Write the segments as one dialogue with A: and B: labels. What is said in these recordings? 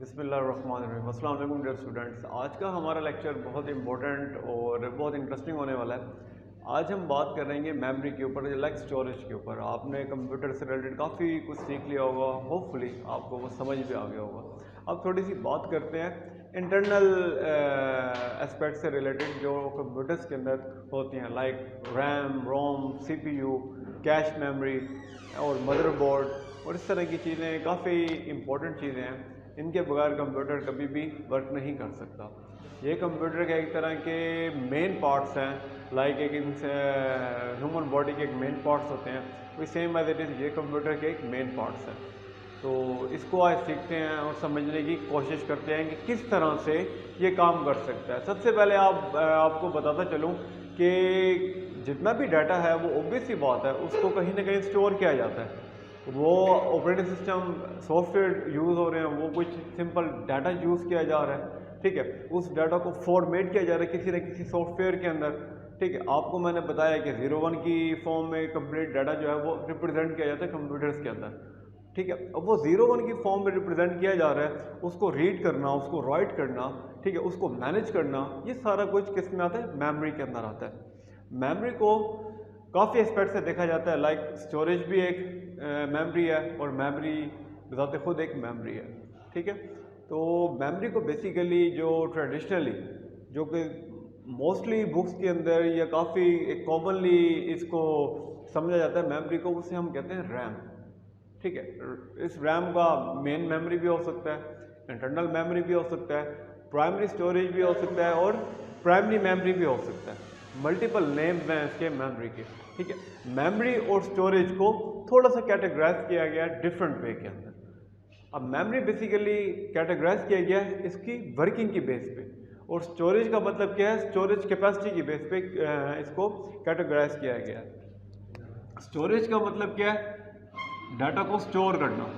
A: बिस्मिल्लाहिर्रहमानिर्रहीम। अस्सलाम वालेकुम डियर स्टूडेंट्स। आज का हमारा लेक्चर बहुत इंपॉर्टेंट और बहुत इंटरेस्टिंग होने वाला है। आज हम बात करेंगे मेमोरी के ऊपर, लाइक स्टोरेज के ऊपर। आपने कंप्यूटर से रिलेटेड काफ़ी कुछ सीख लिया होगा, होपफुली आपको वो समझ भी आ गया होगा। अब थोड़ी सी बात करते हैं इंटरनल एस्पेक्ट से रिलेटेड जो कंप्यूटर्स के अंदर होती हैं, लाइक रैम, रोम, CPU, कैश मेमोरी और मदरबोर्ड और इस तरह की चीज़ें काफ़ी इंपॉर्टेंट चीज़ें हैं। इनके बगैर कंप्यूटर कभी भी वर्क नहीं कर सकता। ये कंप्यूटर के एक तरह के मेन पार्ट्स हैं, लाइक एक ह्यूमन बॉडी के एक मेन पार्ट्स होते हैं, वही सेम एज इट इज़ ये कंप्यूटर के एक मेन पार्ट्स हैं। तो इसको आज सीखते हैं और समझने की कोशिश करते हैं कि किस तरह से ये काम कर सकता है। सबसे पहले आपको बताता चलूँ कि जितना भी डाटा है वो ऑब्वियस सी बात है उसको कहीं ना कहीं स्टोर किया जाता है। वो ऑपरेटिंग सिस्टम सॉफ्टवेयर यूज़ हो रहे हैं, वो कुछ सिंपल डाटा यूज़ किया जा रहा है, ठीक है। उस डाटा को फॉर्मेट किया जा रहा है किसी न किसी सॉफ्टवेयर के अंदर, ठीक है। आपको मैंने बताया कि 01 की फॉर्म में कंप्लीट डाटा जो है वो रिप्रेजेंट किया जाता है कंप्यूटर्स के अंदर, ठीक है। अब वो 01 की फॉर्म में रिप्रेजेंट किया जा रहा है, उसको रीड करना, उसको राइट करना, ठीक है, उसको मैनेज करना, ये सारा कुछ किस में आता है? मेमोरी के अंदर आता है। मेमोरी को काफ़ी एस्पेक्ट से देखा जाता है, लाइक स्टोरेज भी एक मेमोरी है और मेमोरी बजाते खुद एक मेमोरी है, ठीक है। तो मेमोरी को बेसिकली जो ट्रेडिशनली जो कि मोस्टली बुक्स के अंदर या काफ़ी एक कॉमनली इसको समझा जाता है मेमोरी को, उसे हम कहते हैं रैम, ठीक है। इस रैम का मेन मेमोरी भी हो सकता है, इंटरनल मेमोरी भी हो सकता है, प्राइमरी स्टोरेज भी हो सकता है और प्राइमरी मेमोरी भी हो सकता है। मल्टीपल नेम्स हैं इसके मेमोरी के, ठीक है। मेमोरी और स्टोरेज को थोड़ा सा कैटेगराइज किया गया है डिफरेंट वे के अंदर। अब मेमोरी बेसिकली कैटेगराइज किया गया है इसकी वर्किंग की बेस पे, और स्टोरेज का मतलब क्या है? स्टोरेज कैपेसिटी की बेस पे इसको कैटेगराइज किया गया है। स्टोरेज का मतलब क्या है? डाटा को स्टोर करना।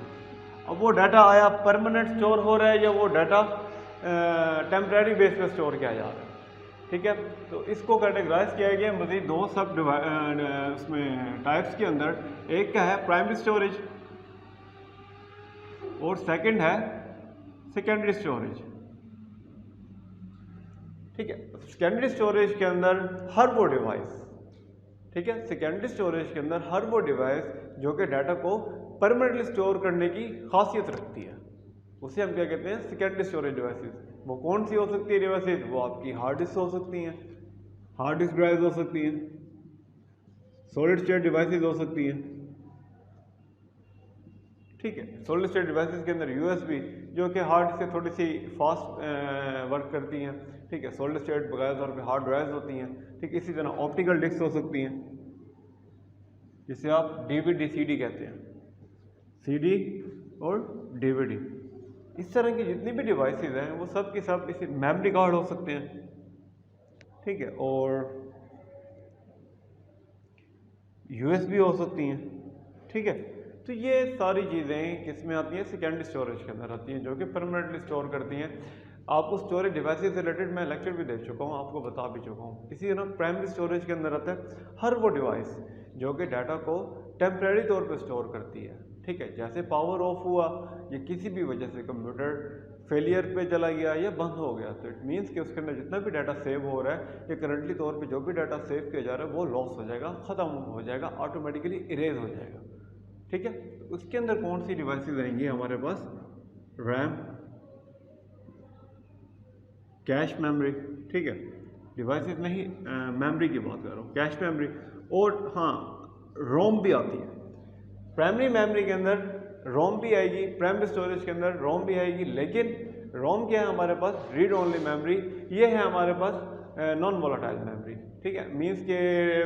A: अब वो डाटा आया परमानेंट स्टोर हो रहा है या वो डाटा टेम्परेरी बेस पे स्टोर किया जा रहा है, ठीक है। तो इसको कैटेगराइज किया गया मज़ीद दो सब उसमें टाइप्स के अंदर। एक का है प्राइमरी स्टोरेज और सेकंड है सेकेंडरी स्टोरेज, ठीक है। सेकेंडरी स्टोरेज के अंदर हर वो डिवाइस, ठीक है, सेकेंडरी स्टोरेज के अंदर हर वो डिवाइस जो कि डाटा को परमानेंटली स्टोर करने की खासियत रखती है, उसे हम क्या कहते हैं? Secondary storage devices. वो कौन सी हो सकती है डिवाइसेस? वो आपकी हार्ड डिस्क हो सकती हैं, हार्ड डिस्क ड्राइव हो सकती हैं, सॉलिड स्टेट डिवाइसेस हो सकती हैं, ठीक है। सॉलिड स्टेट डिवाइसेस के अंदर USB जो कि हार्ड से थोड़ी सी फास्ट वर्क करती हैं, ठीक है। सॉलिड स्टेट बगैर तौर पे हार्ड ड्राइव्स होती हैं, ठीक है। इसी तरह ऑप्टिकल डिस्क हो सकती हैं जिसे आप DVD CD कहते हैं, CD और DVD। इस तरह की जितनी भी डिवाइसेस हैं वो सब के सब इसी मेमोरी कार्ड हो सकते हैं, ठीक है, और USB हो सकती हैं, ठीक है। तो ये सारी चीज़ें किस में आती हैं? सेकेंडरी स्टोरेज के अंदर आती हैं, जो कि परमानेंटली स्टोर करती हैं। आपको स्टोरेज डिवाइसेस से रिलेटेड मैं लेक्चर भी दे चुका हूँ, आपको बता भी चुका हूँ। इसी तरह प्राइमरी स्टोरेज के अंदर आता है हर वो डिवाइस जो कि डाटा को टेम्परेरी तौर पे स्टोर करती है, ठीक है। जैसे पावर ऑफ हुआ या किसी भी वजह से कंप्यूटर फेलियर पे चला गया या बंद हो गया, तो इट मीन्स कि उसके अंदर जितना भी डाटा सेव हो रहा है या करंटली तौर पे जो भी डाटा सेव किया जा रहा है वो लॉस हो जाएगा, ख़त्म हो जाएगा, ऑटोमेटिकली इरेज हो जाएगा, ठीक है। तो उसके अंदर कौन सी डिवाइसेस आएंगी हमारे पास? रैम, कैश मेमोरी, ठीक है। डिवाइसेस नहीं, मेमोरी की बात कर रहा हूँ, कैश मेमोरी। और हाँ, रोम भी आती है। प्राइमरी मेमोरी के अंदर रोम भी आएगी, प्राइमरी स्टोरेज के अंदर रोम भी आएगी, लेकिन रोम क्या है हमारे पास? Read only memory. ये है हमारे पास नॉन वोलेटाइल मेमोरी, ठीक है। मीन्स के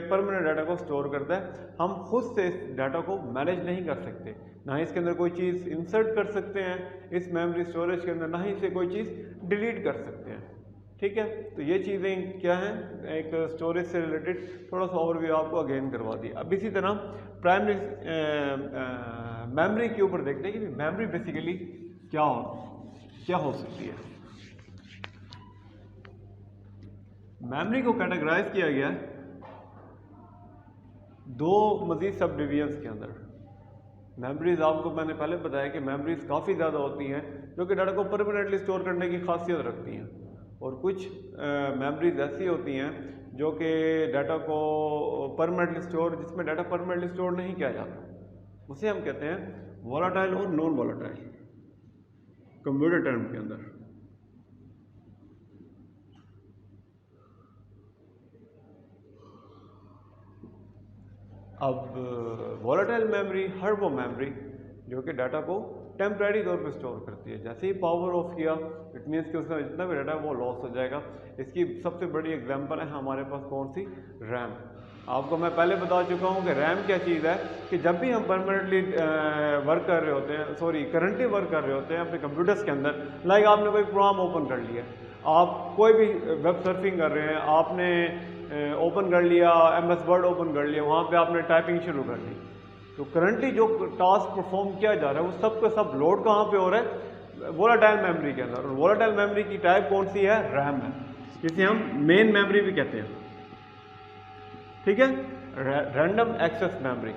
A: परमानेंट डाटा को स्टोर करता है। हम खुद से इस डाटा को मैनेज नहीं कर सकते, ना ही इसके अंदर कोई चीज़ इंसर्ट कर सकते हैं इस मेमोरी स्टोरेज के अंदर, ना ही इसे कोई चीज़ डिलीट कर सकते हैं, ठीक है। तो ये चीज़ें क्या हैं? एक स्टोरेज से रिलेटेड थोड़ा सा ओवरव्यू आपको अगेन करवा दिया। अब इसी तरह प्राइमरी मेमोरी के ऊपर देखते हैं कि मेमोरी बेसिकली क्या हो सकती है। मेमोरी को कैटेगराइज किया गया दो मज़ीद सब डिवीजन्स के अंदर। मेमोरीज आपको मैंने पहले बताया कि मेमोरीज काफ़ी ज़्यादा होती हैं, जो कि डाटा को परमानेंटली स्टोर करने की खासियत रखती हैं, और कुछ मेमोरीज ऐसी होती हैं जो कि डाटा को परमानेंटली स्टोर, जिसमें डाटा परमानेंटली स्टोर नहीं किया जाता, उसे हम कहते हैं वोलाटाइल और नॉन वोलाटाइल कंप्यूटर टर्म के अंदर। अब वोलाटाइल मेमोरी हर वो मेमोरी जो कि डाटा को टेम्परेरी तौर पे स्टोर करती है। जैसे ही पावर ऑफ किया इट मीन्स कि उसका जितना भी डाटा है वो लॉस हो जाएगा। इसकी सबसे बड़ी एग्जांपल है हमारे पास कौन सी, रैम। आपको मैं पहले बता चुका हूँ कि रैम क्या चीज़ है, कि जब भी हम परमानेंटली वर्क कर रहे होते हैं, सॉरी करंटली वर्क कर रहे होते हैं अपने कंप्यूटर्स के अंदर, लाइक आपने कोई प्रोग्राम ओपन कर लिया, आप कोई भी वेब सर्फिंग कर रहे हैं, आपने ओपन कर लिया MS वर्ड ओपन कर लिया, वहाँ पे आपने टाइपिंग शुरू कर दी, तो करंटली जो टास्क परफॉर्म किया जा रहा है वो सब का सब लोड कहाँ पे हो रहा है, वोलाटाइल मेमोरी के अंदर। और वोलाटाइल मेमोरी की टाइप कौन सी है, रैम है, जिसे हम मेन मेमोरी भी कहते हैं। ठीक है, random access memory.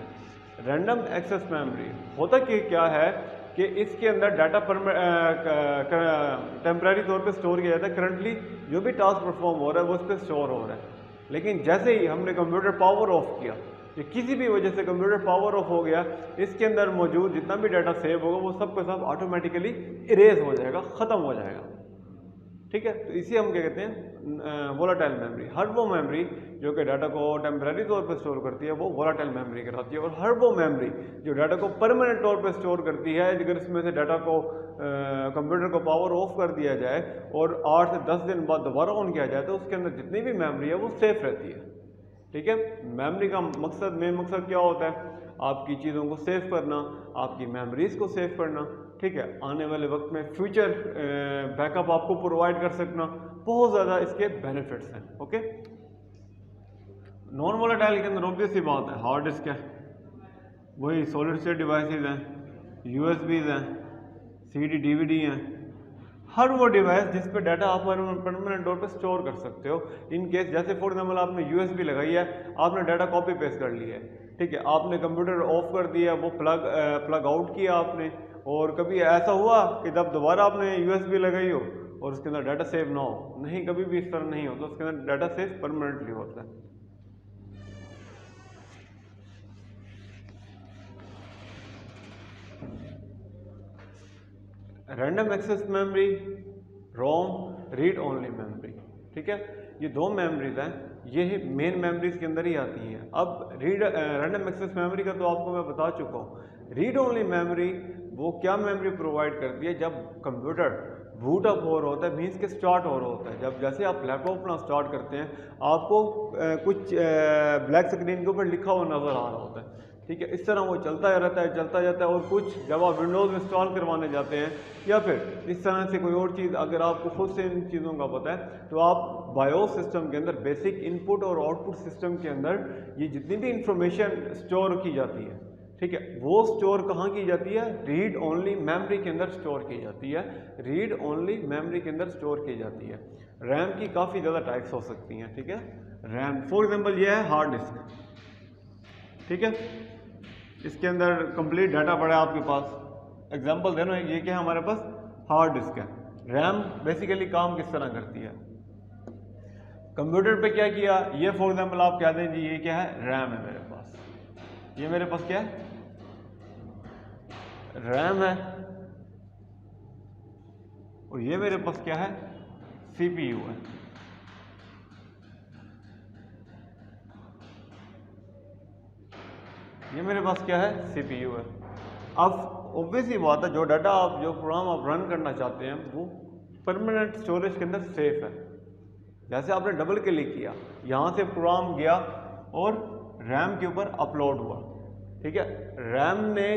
A: Random access memory होता कि क्या है कि इसके अंदर डाटा टेम्परेरी तौर पे स्टोर किया जाता है। करंटली जो भी टास्क परफॉर्म हो रहा है वो उस पर स्टोर हो रहा है, लेकिन जैसे ही हमने कंप्यूटर पावर ऑफ किया या किसी भी वजह से कंप्यूटर पावर ऑफ हो गया, इसके अंदर मौजूद जितना भी डाटा सेव होगा वो सब का सब ऑटोमेटिकली इरेज हो जाएगा, ख़त्म हो जाएगा। ठीक है, तो इसे हम क्या कहते हैं, वोलाटाइल मेमोरी। हर वो मेमोरी जो कि डाटा को टेम्परेरी तौर पर स्टोर करती है वो वोलाटाइल मेमोरी कहलाती है। और हर वो मेमोरी जो डाटा को परमानेंट तौर पर स्टोर करती है, अगर इसमें से डाटा को कंप्यूटर को पावर ऑफ कर दिया जाए और 8 से 10 दिन बाद दोबारा ऑन किया जाए तो उसके अंदर जितनी भी मेमोरी है वो सेफ रहती है। ठीक है, मेमोरी का मकसद, मेन मकसद क्या होता है, आपकी चीज़ों को सेव करना, आपकी मेमोरीज को सेव करना। ठीक है, आने वाले वक्त में फ्यूचर बैकअप आपको प्रोवाइड कर सकना, बहुत ज़्यादा इसके बेनिफिट्स हैं। ओके, नॉन वोलेटाइल के अंदर ऑब्वियस ही बात है, हार्ड डिस्क है, वही सॉलिड स्टेट डिवाइसेज हैं, USBs हैं, CD DVD हैं, हर वो डिवाइस जिस पे डाटा आप परमानेंट तौर पे स्टोर कर सकते हो। इन केस जैसे फॉर एग्जाम्पल आपने USB लगाई है, आपने डाटा कॉपी पेस्ट कर लिया है, ठीक है, आपने कंप्यूटर ऑफ कर दिया, वो प्लग आउट किया आपने, और कभी ऐसा हुआ कि जब दोबारा आपने USB लगाई हो और उसके अंदर डाटा सेव ना हो, नहीं, कभी भी इस तरह नहीं होता, उसके अंदर डाटा सेव परमानेंटली होता है। रैंडम एक्सेस मेमोरी, रोम, रीड ओनली मेमोरी। ठीक है, ये दो मेमोरीज हैं, ये मेन मेमोरीज के अंदर ही आती हैं। अब रैंडम एक्सेस मेमोरी का तो आपको मैं बता चुका हूँ। रीड ओनली मेमोरी वो क्या मेमोरी प्रोवाइड करती है, जब कंप्यूटर बूट अप हो रहा होता है, मीन्स के स्टार्ट हो रहा होता है, जब जैसे आप लैपटॉप अपना स्टार्ट करते हैं, आपको कुछ ब्लैक स्क्रीन के ऊपर लिखा हुआ नज़र आ रहा होता है। ठीक है, इस तरह वो चलता रहता है, चलता जाता है। और कुछ जब आप विंडोज़ इंस्टॉल करवाने जाते हैं या फिर इस तरह से कोई और चीज़, अगर आपको खुद से इन चीज़ों का पता है, तो आप बायोस सिस्टम के अंदर, बेसिक इनपुट और आउटपुट सिस्टम के अंदर ये जितनी भी इंफॉर्मेशन स्टोर की जाती है, ठीक है, वो स्टोर कहाँ की जाती है, रीड ओनली मेमोरी के अंदर स्टोर की जाती है। रीड ओनली मेमोरी के अंदर स्टोर की जाती है। रैम की काफ़ी ज़्यादा टाइप्स हो सकती हैं। ठीक है, रैम फॉर एग्जांपल ये है हार्ड डिस्क। ठीक है, इसके अंदर कंप्लीट डाटा पड़ा है आपके पास। एग्जांपल देना, ये क्या है हमारे पास, हार्ड डिस्क है। रैम बेसिकली काम किस तरह करती है, कंप्यूटर पे क्या किया, ये फॉर एग्जांपल आप कह दें जी ये क्या है, रैम है मेरे पास, ये मेरे पास क्या है, रैम है, और ये मेरे पास क्या है, CPU है। ये मेरे पास क्या है, CPU है। अब ऑब्वियस ही बात है, जो डाटा आप, जो प्रोग्राम आप रन करना चाहते हैं वो परमानेंट स्टोरेज के अंदर सेफ है। जैसे आपने डबल क्लिक किया, यहाँ से प्रोग्राम गया और रैम के ऊपर अपलोड हुआ। ठीक है, रैम ने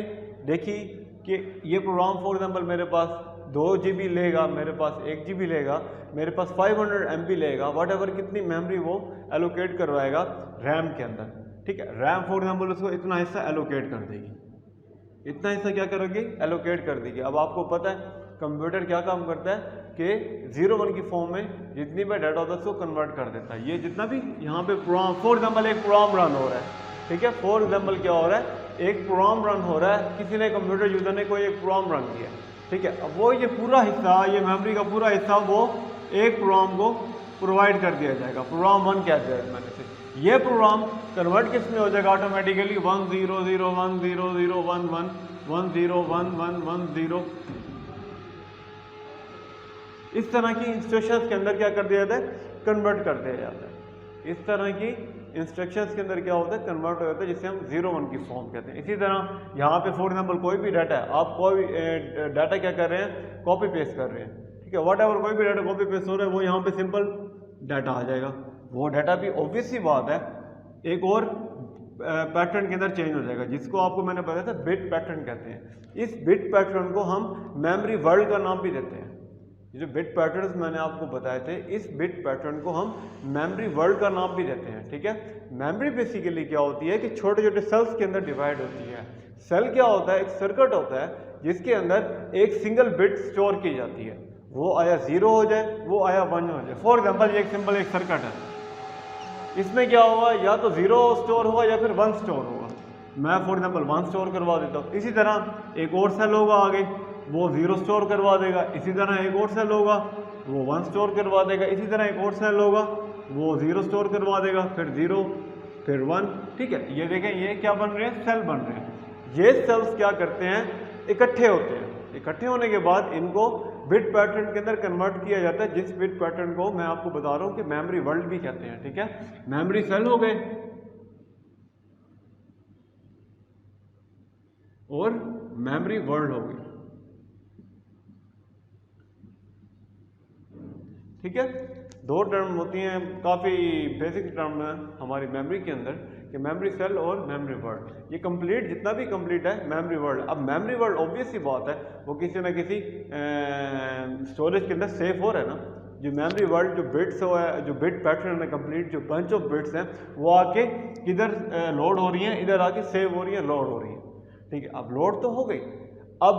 A: देखी कि ये प्रोग्राम फॉर एग्जांपल मेरे पास 2 GB लेगा, मेरे पास 1 GB लेगा, मेरे पास 500 MB लेगा, वट एवर कितनी मेमोरी वो एलोकेट करवाएगा रैम के अंदर। ठीक है, रैम फॉर एग्जांपल उसको इतना हिस्सा एलोकेट कर देगी, इतना हिस्सा क्या करेगी, एलोकेट कर देगी। अब आपको पता है कंप्यूटर क्या काम करता है कि 0-1 की फॉर्म में जितनी भी डाटा होता है उसको कन्वर्ट कर देता है। ये जितना भी यहाँ पे प्रोग्राम, फॉर एग्जांपल एक प्रोग्राम रन हो रहा है, ठीक है, फॉर एग्जांपल क्या हो रहा है, एक प्रोग्राम रन हो रहा है, किसी ने कंप्यूटर यूजर ने कोई एक प्रोग्राम रन किया, ठीक है। अब वो ये पूरा हिस्सा, ये मेमोरी का पूरा हिस्सा वो एक प्रोग्राम को प्रोवाइड कर दिया जाएगा, प्रोग्राम 1 कहते हैं मैंने से। ये प्रोग्राम कन्वर्ट किस में हो जाएगा ऑटोमेटिकली 1 0 0 1 0 0 1 1 1 0 1 1 1 0। इस तरह की इंस्ट्रक्शंस के अंदर क्या कर दिया जाता है, कन्वर्ट कर दिया जाता है। इस तरह की इंस्ट्रक्शंस के अंदर क्या होता है, कन्वर्ट हो जाता है, जिसे हम 0 1 की फॉर्म कहते हैं। इसी तरह यहाँ पे फॉर एग्जाम्पल कोई भी डाटा है, आप कोई डाटा क्या कर रहे हैं, कॉपी पेस्ट कर रहे हैं, ठीक है। वट एवर कोई भी डाटा कॉपी पेस्ट हो रहा है वो यहाँ पे सिंपल डाटा आ जाएगा। वो डाटा भी ऑब्वियस सी बात है एक और पैटर्न के अंदर चेंज हो जाएगा, जिसको आपको मैंने बताया था बिट पैटर्न कहते हैं। इस बिट पैटर्न को हम मेमोरी वर्ल्ड का नाम भी देते हैं। ये जो बिट पैटर्न्स मैंने आपको बताए थे, इस बिट पैटर्न को हम मेमोरी वर्ल्ड का नाम भी देते हैं, ठीक है। मेमोरी बेसिकली क्या होती है कि छोटे छोटे सेल्स के अंदर डिवाइड होती है। सेल क्या होता है, एक सर्किट होता है जिसके अंदर एक सिंगल बिट स्टोर की जाती है। वो आया 0 हो जाए, वो आया 1 हो जाए। फॉर एग्जाम्पल ये एक सिंपल एक सर्किट है, इसमें क्या होगा, या तो 0 स्टोर होगा या फिर 1 स्टोर होगा। मैं फॉर एग्जाम्पल 1 स्टोर करवा देता हूँ। इसी तरह एक और सेल होगा आगे, वो 0 स्टोर करवा देगा। इसी तरह एक और सेल होगा, वो 1 स्टोर करवा देगा। इसी तरह एक और सेल होगा, वो 0 स्टोर करवा देगा, फिर 0 फिर 1, ठीक है। ये देखें, ये क्या बन रहे हैं, सेल बन रहे हैं। ये सेल्स क्या करते हैं, इकट्ठे होते हैं। इकट्ठे होने के बाद इनको बिट पैटर्न के अंदर कन्वर्ट किया जाता है, जिस बिट पैटर्न को मैं आपको बता रहा हूँ कि मेमोरी वर्ल्ड भी कहते हैं, ठीक है। मेमोरी सेल हो गए और मेमोरी वर्ल्ड हो गई, ठीक है। दो टर्म होती हैं, काफ़ी बेसिक टर्म है हमारी मेमोरी के अंदर, कि मेमोरी सेल और मेमोरी वर्ल्ड। ये कंप्लीट जितना भी कंप्लीट है मेमोरी वर्ल्ड। अब मेमोरी वर्ल्ड ऑब्वियस सी बात है वो किसी ना किसी स्टोरेज के अंदर सेफ हो रहा है ना। जो मेमोरी वर्ल्ड जो बिट्स हो है, जो बिट पैटर्न है कंप्लीट, जो बंच ऑफ बिट्स हैं वो आके किधर लोड हो रही हैं, इधर आके सेव हो रही हैं, लोड हो रही हैं, ठीक है। अब लोड तो हो गई, अब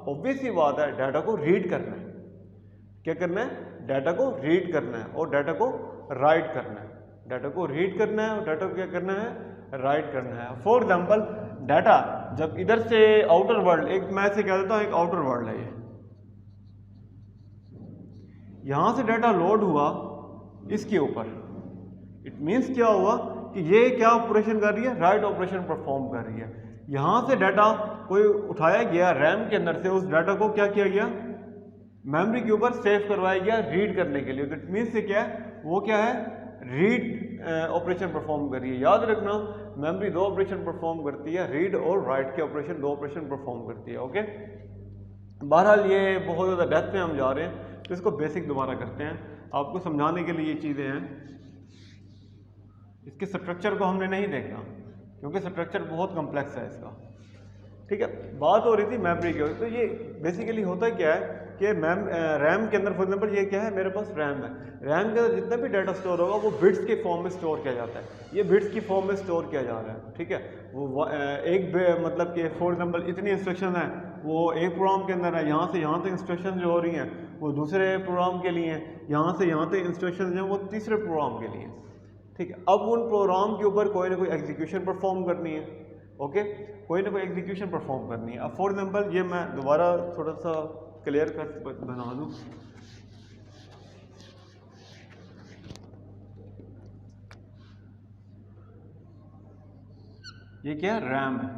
A: ऑब्वियस सी बात है डाटा को रीड करना है। क्या करना है, डाटा को रीड करना है और डाटा को राइट करना है। डाटा को रीड करना है और डाटा को क्या करना है, राइट करना है। फॉर एग्जाम्पल डाटा जब इधर से आउटर वर्ल्ड, एक मैं से कह देता हूँ एक आउटर वर्ल्ड है, ये यहां से डाटा लोड हुआ इसके ऊपर, इट मीन्स क्या हुआ कि ये क्या ऑपरेशन कर रही है, राइट ऑपरेशन परफॉर्म कर रही है। यहां से डाटा कोई उठाया गया रैम के अंदर से, उस डाटा को क्या किया गया, मेमोरी के ऊपर सेव करवाया गया रीड करने के लिए। तो इट मीन्स से क्या है, वो क्या है, रीड ऑपरेशन परफॉर्म कर रही है। याद रखना मेमोरी 2 ऑपरेशन परफॉर्म करती है, रीड और राइट के ऑपरेशन 2 ऑपरेशन परफॉर्म करती है, ओके। बहरहाल ये बहुत ज़्यादा डेप्थ में हम जा रहे हैं, तो इसको बेसिक दोबारा करते हैं आपको समझाने के लिए। ये चीज़ें हैं, इसके स्ट्रक्चर को हमने नहीं देखना क्योंकि स्ट्रक्चर बहुत कम्प्लेक्स है इसका, ठीक है। बात हो रही थी मेमोरी की। तो ये बेसिकली होता क्या है कि रैम के अंदर फॉर एग्जाम्पल ये क्या है, मेरे पास रैम है। रैम के अंदर जितना भी डाटा स्टोर होगा वो बिट्स के फॉर्म में स्टोर किया जाता है। ये बिट्स की फॉर्म में स्टोर किया जा रहा है, ठीक है। वो एक मतलब कि फॉर एग्जाम्पल इतनी इंस्ट्रक्शन है वो एक प्रोग्राम के अंदर है, यहाँ से यहाँ तक इंस्ट्रक्शन जो हो रही हैं वो दूसरे प्रोग्राम के लिए हैं, यहाँ से यहाँ तक इंस्ट्रक्शन जो हैं वो तीसरे प्रोग्राम के लिए, ठीक है। अब उन प्रोग्राम के ऊपर कोई ना कोई एग्जीक्यूशन परफॉर्म करनी है, ओके, कोई ना कोई एग्जीक्यूशन परफॉर्म करनी है। अब फॉर एग्जाम्पल ये मैं दोबारा थोड़ा सा क्लियर कर बना दूँ। ये क्या है, रैम है।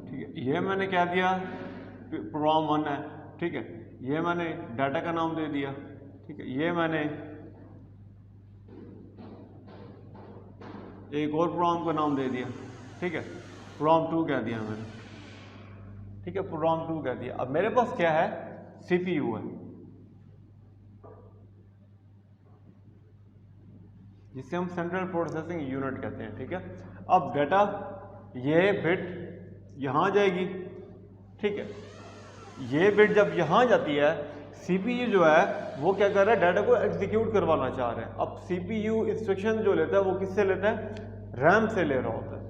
A: ठीक है, ये मैंने क्या दिया, प्रोग्राम 1 है, ठीक है। ये मैंने डाटा का नाम दे दिया, ठीक है। ये मैंने एक और प्रोग्राम का नाम दे दिया, ठीक है, प्रोग्राम 2 कह दिया मैंने, ठीक है, प्रोग्राम 2 कह दिया। अब मेरे पास क्या है, CPU है, जिसे हम सेंट्रल प्रोसेसिंग यूनिट कहते हैं, ठीक है। अब डाटा ये बिट यहाँ जाएगी, ठीक है। ये बिट जब यहाँ जाती है, CPU जो है वो क्या कर रहा है, डाटा को एग्जीक्यूट करवाना चाह रहे हैं। अब CPU इंस्ट्रक्शन जो लेता है वो किससे लेता है, रैम से ले रहा होता है,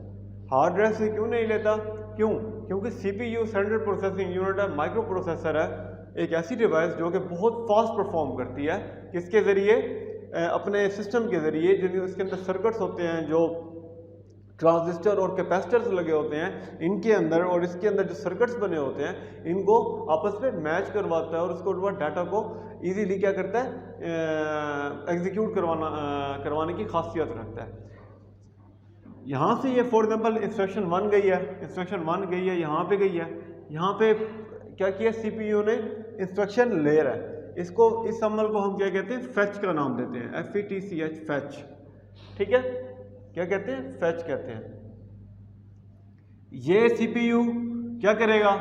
A: हार्ड ड्राइव से क्यों नहीं लेता, क्यों, क्योंकि CPU सेंट्रल प्रोसेसिंग यूनिट है, माइक्रो प्रोसेसर है, एक ऐसी डिवाइस जो कि बहुत फास्ट परफॉर्म करती है, किसके ज़रिए, अपने सिस्टम के ज़रिए, जो उसके अंदर सर्किट्स होते हैं, जो ट्रांजिस्टर और कैपेसिटर्स लगे होते हैं इनके अंदर, और इसके अंदर जो सर्किट्स बने होते हैं, इनको आपस में मैच करवाता है और उसको बाद डाटा को इजीली क्या करता है, एग्जीक्यूट करवाने की खासियत रखता है। यहाँ से ये फॉर एग्जांपल इंस्ट्रक्शन 1 गई है, इंस्ट्रक्शन 1 गई है, यहाँ पे गई है, यहाँ पे क्या किया सीपीयू ने, इंस्ट्रक्शन ले रहा है, इसको, इस अमल को हम क्या कहते हैं, फेच का नाम देते हैं, FETCH, फेच, ठीक है, क्या कहते हैं, फेच कहते हैं। ये सीपीयू क्या करेगा,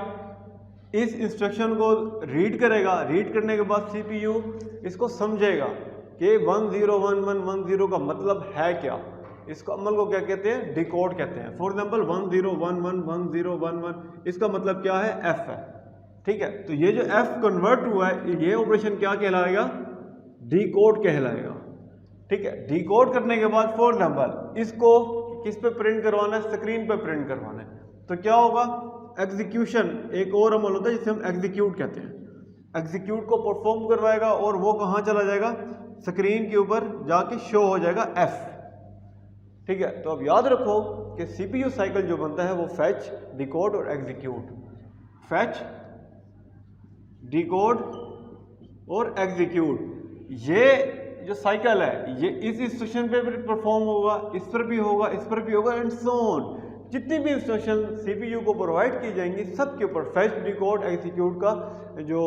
A: इस इंस्ट्रक्शन को रीड करेगा, रीड करने के बाद सीपीयू इसको समझेगा कि 101110 का मतलब है क्या, इसको अमल को क्या कहते हैं, डिकोड कहते हैं। फॉर एग्जांपल 10111011, इसका मतलब क्या है, F है, ठीक है। तो ये जो F कन्वर्ट हुआ है, ये ऑपरेशन क्या कहलाएगा, डिकोड कहलाएगा, ठीक है। डिकोड करने के बाद फॉर एग्जांपल इसको किस पे प्रिंट करवाना है, स्क्रीन पे प्रिंट करवाना है, तो क्या होगा, एग्जीक्यूशन, एक और अमल होता है जिसे हम एग्जीक्यूट कहते हैं, एग्जीक्यूट को परफॉर्म करवाएगा और वो कहाँ चला जाएगा, स्क्रीन के ऊपर जाके शो हो जाएगा F, ठीक है। तो अब याद रखो कि सीपीयू साइकिल जो बनता है वो फैच, डिकोड और एग्जीक्यूट, फैच, डिकोड और एग्जीक्यूट, ये जो साइकिल है ये इस इंस्ट्रक्शन पे भी परफॉर्म होगा, इस पर भी होगा, इस पर भी होगा, एंड सो ऑन। जितनी भी इंस्ट्रक्शन सीपीयू को प्रोवाइड की जाएंगी सब के ऊपर फैच, डिकोड, एग्जीक्यूट का जो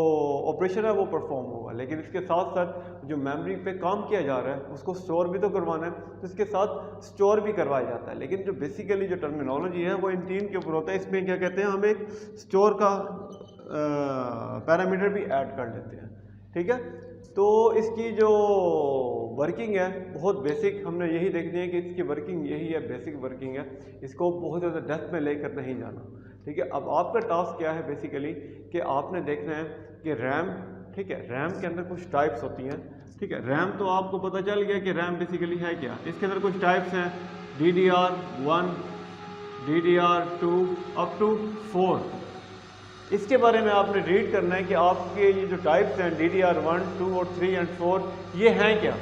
A: ऑपरेशन है वो परफॉर्म होगा। लेकिन इसके साथ साथ जो मेमोरी पे काम किया जा रहा है उसको स्टोर भी तो करवाना है, तो इसके साथ स्टोर भी करवाया जाता है। लेकिन जो बेसिकली जो टर्मिनोलॉजी है वो इन 3 के ऊपर होता है। इसमें क्या कहते हैं, हम एक स्टोर का पैरामीटर भी ऐड कर लेते हैं, ठीक है। तो इसकी जो वर्किंग है बहुत बेसिक, हमने यही देखनी है कि इसकी वर्किंग यही है, बेसिक वर्किंग है, इसको बहुत ज़्यादा डेप्थ में लेकर नहीं जाना, ठीक है। अब आपका टास्क क्या है बेसिकली कि आपने देखना है कि रैम, ठीक है, रैम के अंदर कुछ टाइप्स होती हैं, ठीक है। रैम तो आपको पता चल गया कि रैम बेसिकली है क्या, इसके अंदर कुछ टाइप्स हैं, DDR1, DDR2 अप टू 4। इसके बारे में आपने रीड करना है कि आपके ये जो टाइप्स हैं DDR1, 2 और 3 एंड 4 ये हैं क्या,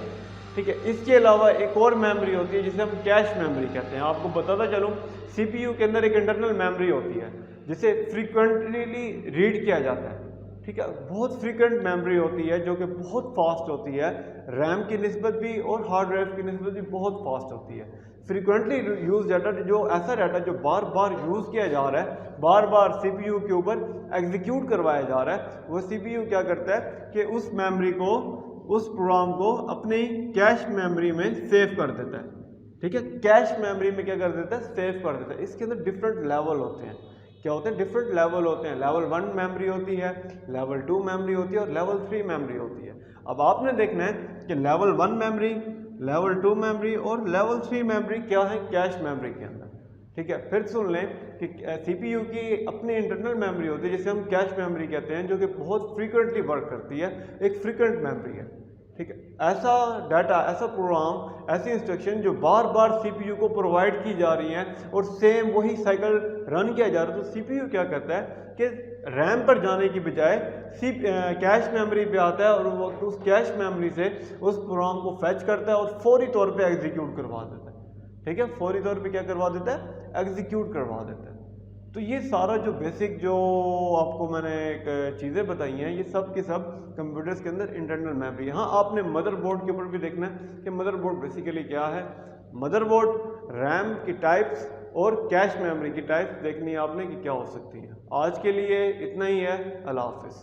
A: ठीक है। इसके अलावा एक और मेमोरी होती है जिसे हम कैश मेमोरी कहते हैं। आपको बताता चलूँ, सीपीयू के अंदर एक इंटरनल मेमोरी होती है जिसे फ्रीक्वेंटली रीड किया जाता है, ठीक है। बहुत फ्रीक्वेंट मेमोरी होती है जो कि बहुत फास्ट होती है, रैम की निस्बत भी और हार्ड ड्राइव की निस्बत भी बहुत फास्ट होती है। फ्रीक्वेंटली यूज डाटा, जो ऐसा डाटा जो बार बार यूज़ किया जा रहा है, बार बार सीपीयू के ऊपर एग्जीक्यूट करवाया जा रहा है, वो सीपीयू क्या करता है कि उस मेमोरी को, उस प्रोग्राम को अपनी कैश मेमोरी में सेव कर देता है, ठीक है। कैश मेमोरी में क्या कर देता है, सेव कर देता है। इसके अंदर डिफरेंट लेवल होते हैं, क्या होते हैं, डिफरेंट लेवल होते हैं। लेवल 1 मेमोरी होती है, लेवल 2 मेमोरी होती है और लेवल 3 मेमोरी होती है। अब आपने देखना है कि लेवल 1 मेमोरी, लेवल 2 मेमोरी और लेवल 3 मेमोरी क्या है कैश मेमोरी के अंदर, ठीक है। फिर सुन लें कि सीपीयू की अपनी इंटरनल मेमोरी होती है जिसे हम कैश मेमोरी कहते हैं, जो कि बहुत फ्रीक्वेंटली वर्क करती है, एक फ्रीक्वेंट मेमोरी है, ठीक है। ऐसा डाटा, ऐसा प्रोग्राम, ऐसी इंस्ट्रक्शन जो बार बार सीपीयू को प्रोवाइड की जा रही हैं और सेम वही साइकिल रन किया जा रहा है, तो सीपीयू क्या करता है कि रैम पर जाने की बजाय कैश मेमोरी पे आता है और वो उस कैश मेमोरी से उस प्रोग्राम को फैच करता है और फौरी तौर पे एग्जीक्यूट करवा देता है, ठीक है। फौरी तौर पे क्या करवा देता है, एग्जीक्यूट करवा देता है। तो ये सारा जो बेसिक जो आपको मैंने चीज़ें बताई हैं, ये सब के सब कंप्यूटर्स के अंदर इंटरनल मेमोरी। हाँ, आपने मदरबोर्ड के ऊपर भी देखना है कि मदरबोर्ड बेसिकली क्या है। मदरबोर्ड, रैम की टाइप्स और कैश मेमोरी की टाइप्स देखनी है आपने कि क्या हो सकती है। आज के लिए इतना ही है। अल्लाह हाफिज़।